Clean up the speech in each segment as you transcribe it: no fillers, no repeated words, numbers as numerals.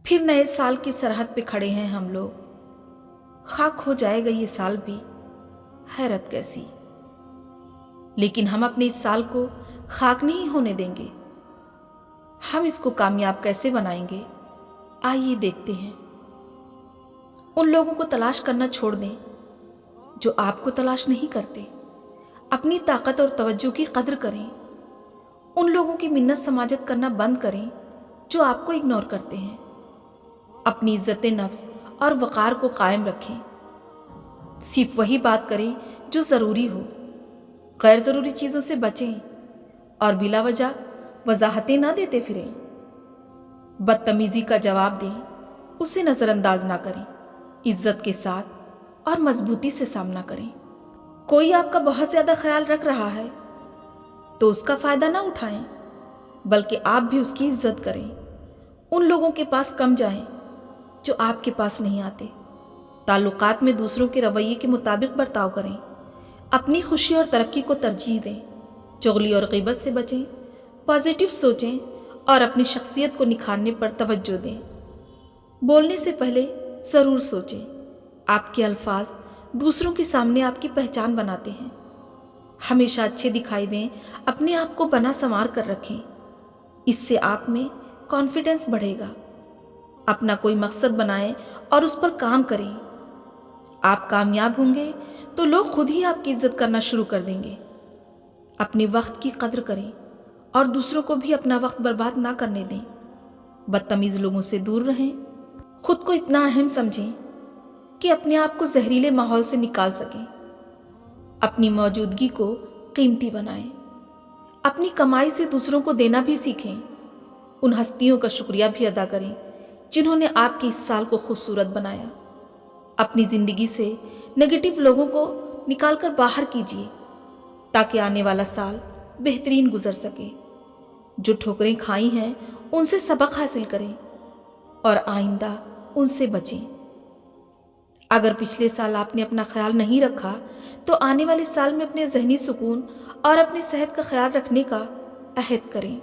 फिर नए साल की सरहद पे खड़े हैं हम लोग। खाक हो जाएगा ये साल भी, हैरत कैसी। लेकिन हम अपने इस साल को खाक नहीं होने देंगे। हम इसको कामयाब कैसे बनाएंगे, आइए देखते हैं। उन लोगों को तलाश करना छोड़ दें जो आपको तलाश नहीं करते। अपनी ताकत और तवज्जो की कदर करें। उन लोगों की मिन्नत समाजत करना बंद करें जो आपको इग्नोर करते हैं। अपनी इज्जत नफ्स और वक़ार को कायम रखें। सिर्फ वही बात करें जो ज़रूरी हो। गैर ज़रूरी चीज़ों से बचें और बिला वजह वजाहतें ना देते फिरें। बदतमीज़ी का जवाब दें, उसे नज़रअंदाज ना करें। इज्जत के साथ और मजबूती से सामना करें। कोई आपका बहुत ज़्यादा ख्याल रख रहा है तो उसका फ़ायदा ना उठाएं, बल्कि आप भी उसकी इज्जत करें। उन लोगों के पास कम जाएं जो आपके पास नहीं आते। ताल्लुकात में दूसरों के रवैये के मुताबिक बर्ताव करें। अपनी खुशी और तरक्की को तरजीह दें। चुगली और ग़ीबत से बचें। पॉजिटिव सोचें और अपनी शख्सियत को निखारने पर तवज्जो दें। बोलने से पहले ज़रूर सोचें। आपके अल्फाज दूसरों के सामने आपकी पहचान बनाते हैं। हमेशा अच्छे दिखाई दें। अपने आप को बना संवार कर रखें। इससे आप में कॉन्फिडेंस बढ़ेगा। अपना कोई मकसद बनाएं और उस पर काम करें। आप कामयाब होंगे तो लोग खुद ही आपकी इज्जत करना शुरू कर देंगे। अपने वक्त की कद्र करें और दूसरों को भी अपना वक्त बर्बाद ना करने दें। बदतमीज लोगों से दूर रहें। खुद को इतना अहम समझें कि अपने आप को जहरीले माहौल से निकाल सकें। अपनी मौजूदगी को कीमती बनाएं। अपनी कमाई से दूसरों को देना भी सीखें। उन हस्तियों का शुक्रिया भी अदा करें जिन्होंने आपके इस साल को खूबसूरत बनाया। अपनी ज़िंदगी से नेगेटिव लोगों को निकालकर बाहर कीजिए ताकि आने वाला साल बेहतरीन गुजर सके। जो ठोकरें खाई हैं उनसे सबक हासिल करें और आइंदा उनसे बचें। अगर पिछले साल आपने अपना ख्याल नहीं रखा तो आने वाले साल में अपने जहनी सुकून और अपनी सेहत का ख्याल रखने का अहद करें।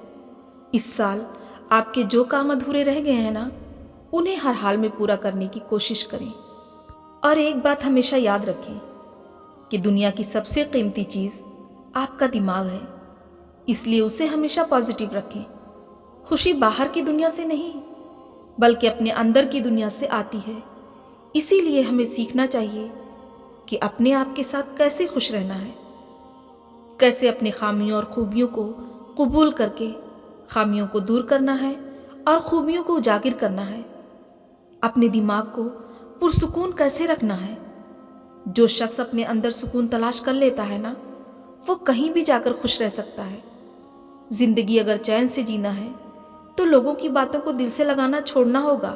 इस साल आपके जो काम अधूरे रह गए हैं ना, उन्हें हर हाल में पूरा करने की कोशिश करें। और एक बात हमेशा याद रखें कि दुनिया की सबसे कीमती चीज़ आपका दिमाग है, इसलिए उसे हमेशा पॉजिटिव रखें। खुशी बाहर की दुनिया से नहीं बल्कि अपने अंदर की दुनिया से आती है। इसीलिए हमें सीखना चाहिए कि अपने आप के साथ कैसे खुश रहना है, कैसे अपने खामियों और खूबियों को कबूल करके खामियों को दूर करना है और खूबियों को उजागर करना है। अपने दिमाग को पुरसुकून कैसे रखना है। जो शख्स अपने अंदर सुकून तलाश कर लेता है ना, वो कहीं भी जाकर खुश रह सकता है। जिंदगी अगर चैन से जीना है तो लोगों की बातों को दिल से लगाना छोड़ना होगा।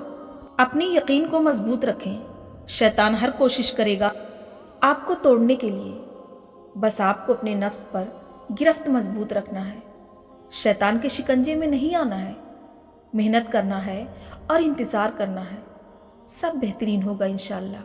अपने यकीन को मजबूत रखें। शैतान हर कोशिश करेगा आपको तोड़ने के लिए, बस आपको अपने नफ्स पर गिरफ्त मजबूत रखना है। शैतान के शिकंजे में नहीं आना है। मेहनत करना है और इंतज़ार करना है। सब बेहतरीन होगा इंशाअल्लाह।